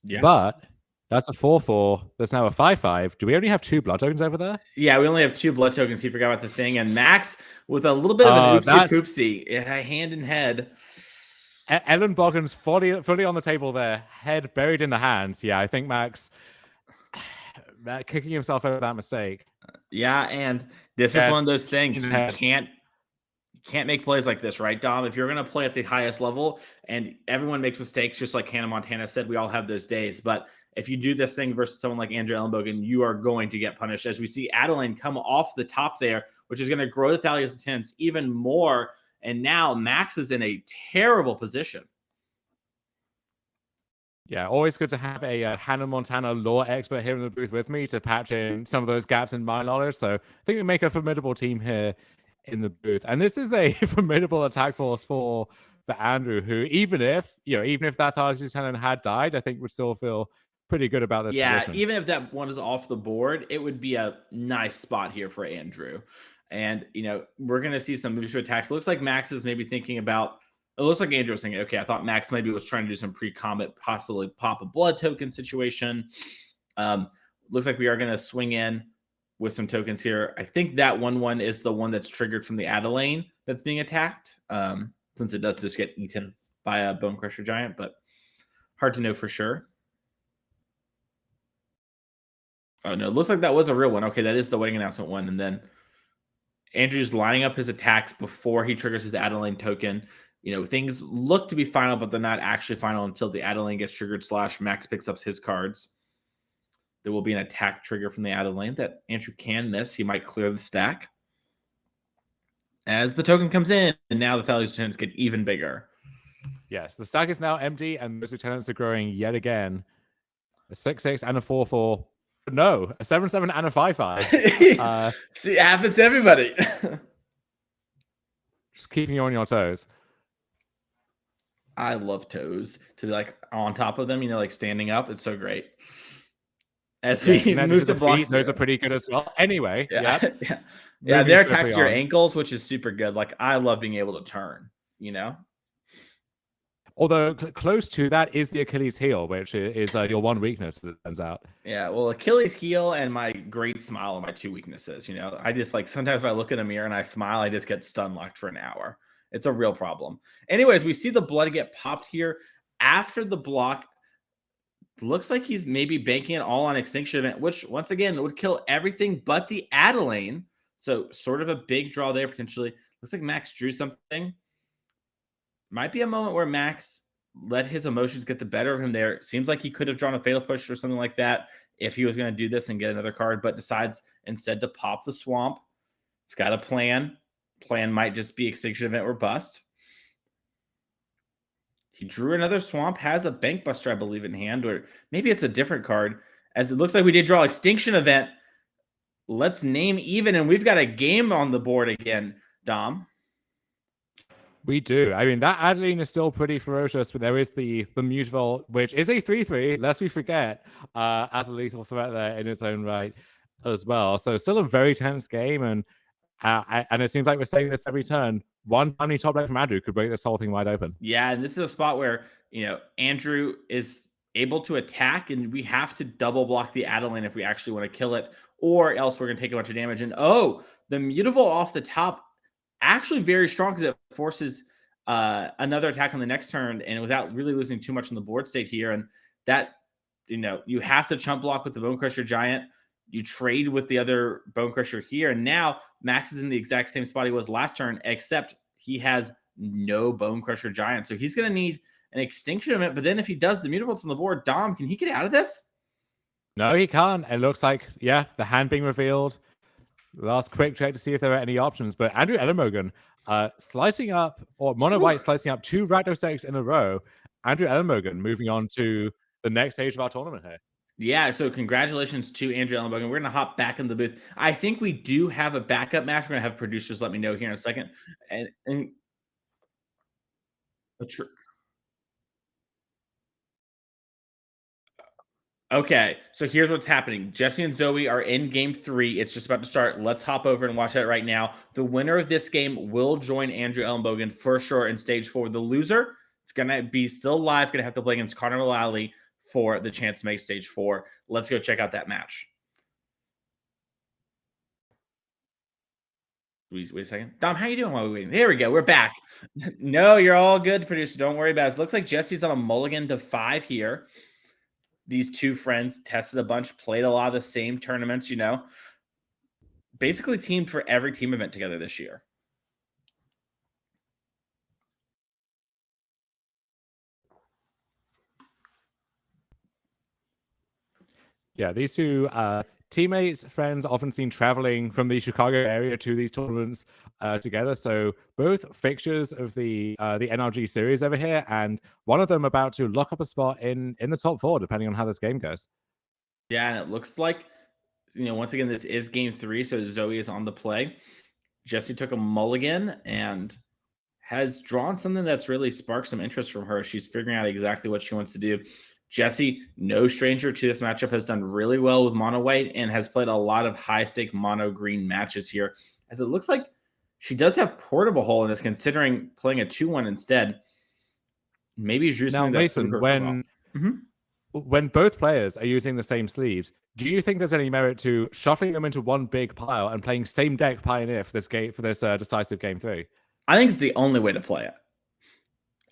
Yeah. But that's a 4/4. That's now a 5/5. Do we only have 2 blood tokens over there? Yeah, we only have 2 blood tokens. He forgot about the thing. And Max, with a little bit of an oopsie-poopsie, hand in head. Elenbogen's fully on the table there. Head buried in the hands. Yeah, I think Max kicking himself over that mistake. Yeah, and this is one of those things. You can't make plays like this, right, Dom? If you're going to play at the highest level, and everyone makes mistakes, just like Hannah Montana said, we all have those days. But if you do this thing versus someone like Andrew Elenbogen, you are going to get punished. As we see Adeline come off the top there, which is going to grow the Thalia's Lieutenants even more. And now Max is in a terrible position. Yeah, always good to have a Hannah Montana lore expert here in the booth with me to patch in some of those gaps in my knowledge. So I think we make a formidable team here in the booth. And this is a formidable attack force for Andrew, who even if that Thalia's Lieutenant had died, I think would still feel pretty good about this position. Even if that one is off the board, it would be a nice spot here for Andrew. And, we're going to see some moves for attacks. It looks like Max is maybe thinking about, it looks like Andrew was thinking, okay, I thought Max maybe was trying to do some pre-combat, possibly pop a blood token situation. Looks like we are going to swing in with some tokens here. I think that 1/1 is the one that's triggered from the Adeline that's being attacked, since it does just get eaten by a Bone Crusher Giant, but hard to know for sure. Oh, no, it looks like that was a real one. Okay, that is the Wedding Announcement one. And then Andrew's lining up his attacks before he triggers his Adeline token. Things look to be final, but they're not actually final until the Adeline gets triggered / Max picks up his cards. There will be an attack trigger from the Adeline that Andrew can miss. He might clear the stack. As the token comes in, and now the Thalia's Lieutenants get even bigger. Yes, the stack is now empty, and those Lieutenants are growing yet again. A 6/6 and a 4/4. No, a 7/7 and a 5/5. See, it happens to everybody. Just keeping you on your toes. I love toes to be like on top of them, like standing up. It's so great. As we move the blocks, those are pretty good as well. Anyway, yeah, they're attached to your ankles, which is super good. Like, I love being able to turn. Although close to that is the Achilles heel, which is your one weakness, as it turns out. Yeah, well, Achilles heel and my great smile are my 2 weaknesses. I just sometimes if I look in a mirror and I smile, I just get stun locked for an hour. It's a real problem. Anyways, we see the blood get popped here after the block. Looks like he's maybe banking it all on Extinction Event, which once again would kill everything but the Adeline. So sort of a big draw there potentially. Looks like Max drew something. Might be a moment where Max let his emotions get the better of him there. Seems like he could have drawn a Fatal Push or something like that if he was going to do this and get another card, but decides instead to pop the Swamp. He's got a plan. Plan might just be Extinction Event or bust. He drew another Swamp, has a Bankbuster, I believe, in hand, or maybe it's a different card, as it looks like we did draw Extinction Event. Let's name even, and we've got a game on the board again, Dom. We do. I mean, that Adeline is still pretty ferocious, but there is the Mutable, which is a 3/3, lest we forget, as a lethal threat there in its own right as well. So still a very tense game, and it seems like we're saying this every turn. One tiny top deck from Andrew could break this whole thing wide open. Yeah, and this is a spot where, Andrew is able to attack, and we have to double block the Adeline if we actually want to kill it, or else we're going to take a bunch of damage. And the Mutable off the top actually very strong because it forces another attack on the next turn, and without really losing too much on the board state here. And that, you have to chump block with the Bone Crusher Giant. You trade with the other Bone Crusher here, and now Max is in the exact same spot he was last turn, except he has no Bone Crusher Giant. So he's going to need an Extinction Event. But then if he does the Mutavaults on the board, Dom, can he get out of this? No, he can't. It looks like, yeah, the hand being revealed. Last quick check to see if there are any options. But Andrew Elenbogen slicing up, or Mono White slicing up 2 Rakdos decks in a row. Andrew Elenbogen moving on to the next stage of our tournament here. Yeah, so congratulations to Andrew Elenbogen. We're going to hop back in the booth. I think we do have a backup match. We're going to have producers let me know here in a second. And okay, so here's what's happening. Jesse and Zoe are in game 3. It's just about to start. Let's hop over and watch that right now. The winner of this game will join Andrew Elenbogen for sure in stage 4. The loser, it's going to be still live, going to have to play against Connor Mullally for the chance to make stage 4. Let's go check out that match. Wait a second. Dom, how you doing while we're waiting? There we go. We're back. No, you're all good, producer. Don't worry about it. It looks like Jesse's on a mulligan to 5 here. These two friends tested a bunch, played a lot of the same tournaments, basically teamed for every team event together this year. Yeah, these two teammates, friends, often seen traveling from the Chicago area to these tournaments together. So both fixtures of the NRG series over here, and one of them about to lock up a spot in the top 4, depending on how this game goes. Yeah, and it looks like, once again, this is game 3, so Zoe is on the play. Jesse took a mulligan and has drawn something that's really sparked some interest from her. She's figuring out exactly what she wants to do. Jesse, no stranger to this matchup, has done really well with mono white and has played a lot of high-stake mono green matches here, as it looks like she does have Portable Hole and is considering playing a 2-1 instead. Maybe Drew now, Mason, when both players are using the same sleeves, do you think there's any merit to shuffling them into one big pile and playing same deck Pioneer for this game, for this decisive game 3? I think it's the only way to play it.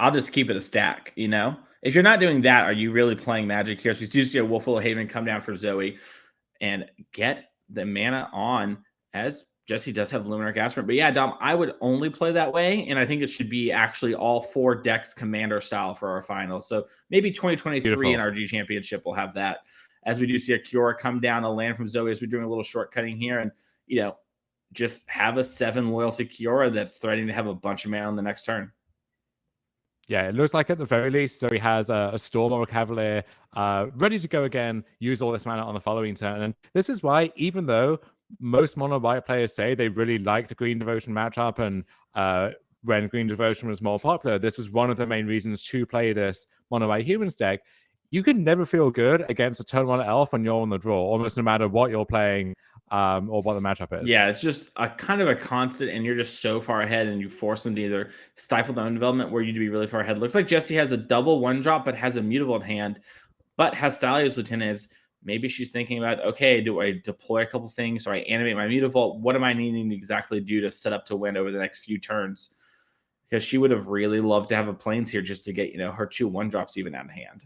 I'll just keep it a stack, If you're not doing that, are you really playing Magic here? So we do see a Wolfwillow Haven come down for Zoe and get the mana on, as Jesse does have Luminarch Aspirant. But yeah, Dom, I would only play that way, and I think it should be actually all 4 decks Commander style for our finals. So maybe 2023 NRG Championship will have that, as we do see a Kiora come down, a land from Zoe, as we're doing a little shortcutting here, and, just have a 7 loyalty Kiora that's threatening to have a bunch of mana on the next turn. Yeah, it looks like at the very least, so he has a Storm or a Cavalier ready to go again, use all this mana on the following turn. And this is why, even though most mono white players say they really like the Green Devotion matchup, and when Green Devotion was more popular, this was one of the main reasons to play this mono white humans deck. You can never feel good against a turn 1 elf when you're on the draw, almost no matter what you're playing or what the matchup is. Yeah, it's just a kind of a constant, and you're just so far ahead, and you force them to either stifle their own development or you to be really far ahead. Looks like Jesse has a double 1-drop, but has a Mutavault hand, but has Thalia's Lieutenant. Maybe she's thinking about, okay, do I deploy a couple things, or I animate my Mutavault? What am I needing to exactly do to set up to win over the next few turns? Because she would have really loved to have a Plains here just to get, her 2 1-drops even out of hand.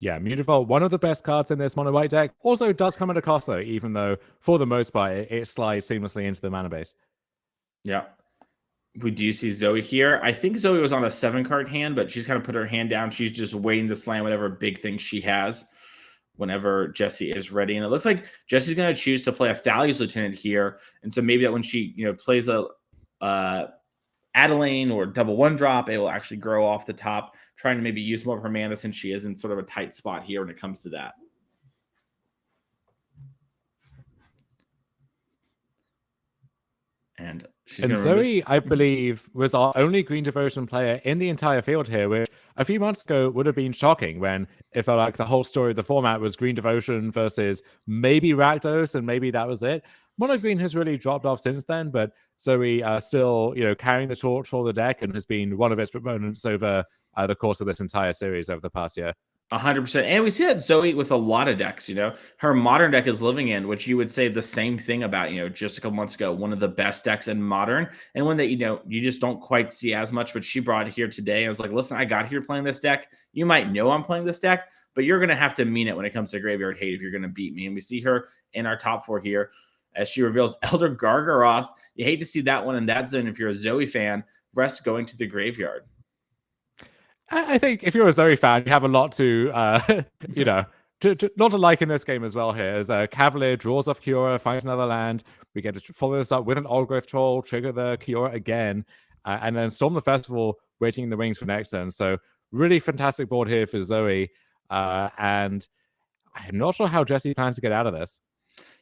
Yeah, Mutavault, one of the best cards in this mono white deck. Also does come at a cost, though, even though for the most part it slides seamlessly into the mana base. Yeah. We do see Zoe here. I think Zoe was on a 7-card hand, but she's kind of put her hand down. She's just waiting to slam whatever big thing she has whenever Jesse is ready. And it looks like Jesse's going to choose to play a Thalia's Lieutenant here. And so maybe that when she, plays a Adelaine or double 1-drop, it will actually grow off the top, trying to maybe use more of her mana since she is in sort of a tight spot here when it comes to that. And Zoe, I believe, was our only Green Devotion player in the entire field here, which a few months ago would have been shocking, when it felt like the whole story of the format was Green Devotion versus maybe Rakdos, and maybe that was it. Mono Green has really dropped off since then, but Zoe still, carrying the torch for the deck and has been one of its proponents over the course of this entire series over the past year. 100%. And we see that Zoe with a lot of decks, her modern deck is Living End, which you would say the same thing about, just a couple months ago, one of the best decks in modern, and one that, you just don't quite see as much, but she brought it here today. I was like, listen, I got here playing this deck. You might know I'm playing this deck, but you're going to have to mean it when it comes to Graveyard Hate if you're going to beat me. And we see her in our top 4 here as she reveals Elder Gargaroth. You hate to see that one in that zone if you're a Zoe fan. Rest going to the graveyard. I think if you're a Zoe fan, you have a lot to, not to like in this game as well here. As Cavalier draws off Kiora, finds another land. We get to follow this up with an Old Growth Troll, trigger the Kiora again, and then Storm the Festival, waiting in the wings for next turn. So really fantastic board here for Zoe. And I'm not sure how Jesse plans to get out of this.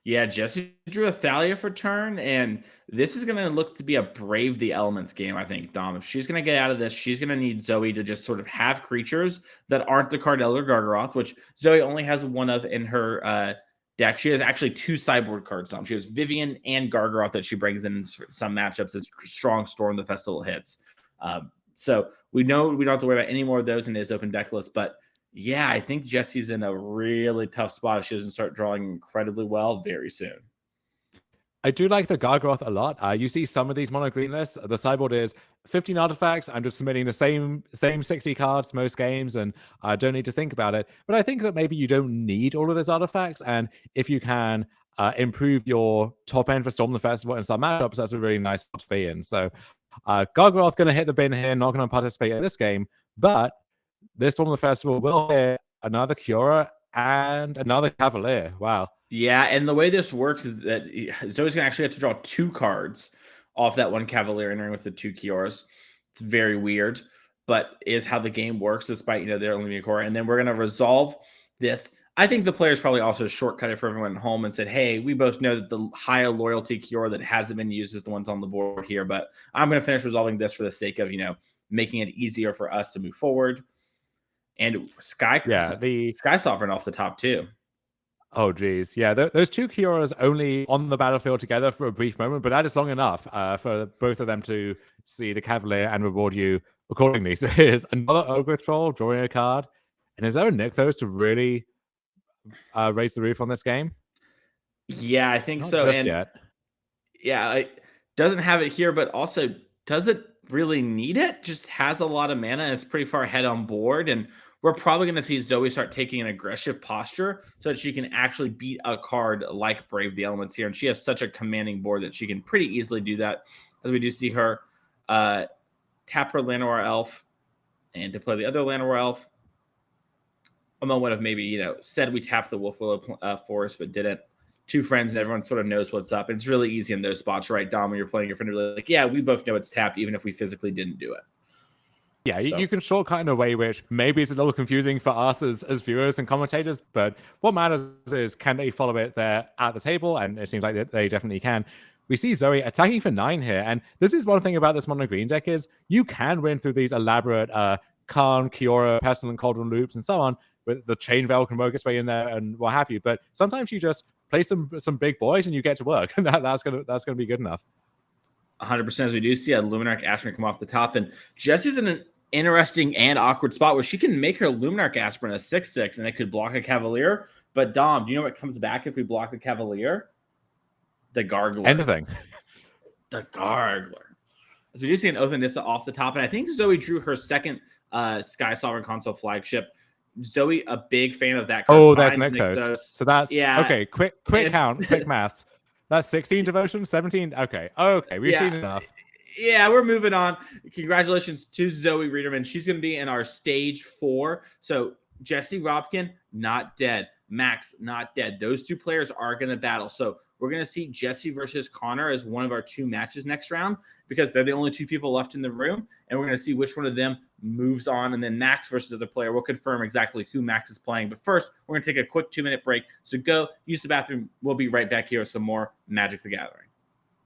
Yeah, Jesse drew a Thalia for turn, and this is going to look to be a Brave the Elements game, I think, Dom. If she's going to get out of this, she's going to need Zoe to just sort of have creatures that aren't the card Elder Gargaroth, which Zoe only has one of in her deck. She has actually 2 sideboard cards, Dom. She has Vivian and Gargaroth that she brings in some matchups as strong Storm the Festival hits. So we know we don't have to worry about any more of those in his open deck list, but yeah, I think Jesse's in a really tough spot if she doesn't start drawing incredibly well very soon. I do like the Gargaroth a lot. You see some of these mono green lists. The sideboard is 15 artifacts. I'm just submitting the same 60 cards most games, and I don't need to think about it. But I think that maybe you don't need all of those artifacts, and if you can improve your top end for Storm the Festival and some matchups, that's a really nice spot to be in. So Gargaroth going to hit the bin here, not going to participate in this game, but this Storm the Festival will hit another Kiora and another Cavalier. Wow. Yeah, and the way this works is that Zoe's going to actually have to draw 2 cards off that one Cavalier entering with the 2 Kioras. It's very weird, but is how the game works despite, there only being a Kiora. And then we're going to resolve this. I think the players probably also shortcutted for everyone at home and said, hey, we both know that the higher loyalty Kiora that hasn't been used is the ones on the board here, but I'm going to finish resolving this for the sake of, making it easier for us to move forward. And Sky Sovereign off the top too. Oh, geez. Yeah, those 2 Kioras only on the battlefield together for a brief moment, but that is long enough for both of them to see the Cavalier and reward you accordingly. So here's another Ogre Troll drawing a card. And is there a Nykthos to really raise the roof on this game? Yeah, I think Not so. Just and yet. Yeah, it doesn't have it here, but also does it really need it? Just has a lot of mana and is pretty far ahead on board. And we're probably going to see Zoe start taking an aggressive posture so that she can actually beat a card like Brave the Elements here. And she has such a commanding board that she can pretty easily do that. As we do see her tap her Llanowar Elf and to play the other Llanowar Elf. A moment of maybe, said we tapped the Wolf Willow Forest, but didn't. 2 friends and everyone sort of knows what's up. It's really easy in those spots, right, Dom, when you're playing your friend, really like, yeah, we both know it's tapped, even if we physically didn't do it. Yeah, you can shortcut in a way which maybe is a little confusing for us as viewers and commentators, but what matters is can they follow it there at the table, and it seems like they definitely can. We see Zoe attacking for 9 here, and this is one thing about this mono green deck is you can win through these elaborate Karn, Kiora, Pestilent Cauldron loops, and so on, with the Chain Veil can work its way in there and what have you, but sometimes you just play some big boys and you get to work, and that's gonna be good enough. 100%. As we do see a Luminarch Aspirin come off the top, and Jesse's in an interesting and awkward spot where she can make her Luminarch Aspirin a 6/6 and it could block a Cavalier. But Dom, do you know what comes back if we block the Cavalier? The Gargler. Anything. The Gargler. As we do see an Oath of Nissa off the top, and I think Zoe drew her second Sky Sovereign console flagship. Zoe, a big fan of that card. Oh, that's Nykthos. So that's okay. Quick count, quick maths. That's 16 devotion, 17. Okay, we've seen enough. Yeah, we're moving on. Congratulations to Zoe Reederman. She's going to be in our stage 4. So Jesse Robkin, not dead. Max, not dead. Those 2 players are going to battle. So we're going to see Jesse versus Connor as one of our 2 matches next round because they're the only 2 people left in the room. And we're going to see which one of them moves on. And then Max versus the other player. We'll confirm exactly who Max is playing. But first, we're going to take a quick 2-minute break. So go use the bathroom. We'll be right back here with some more Magic the Gathering.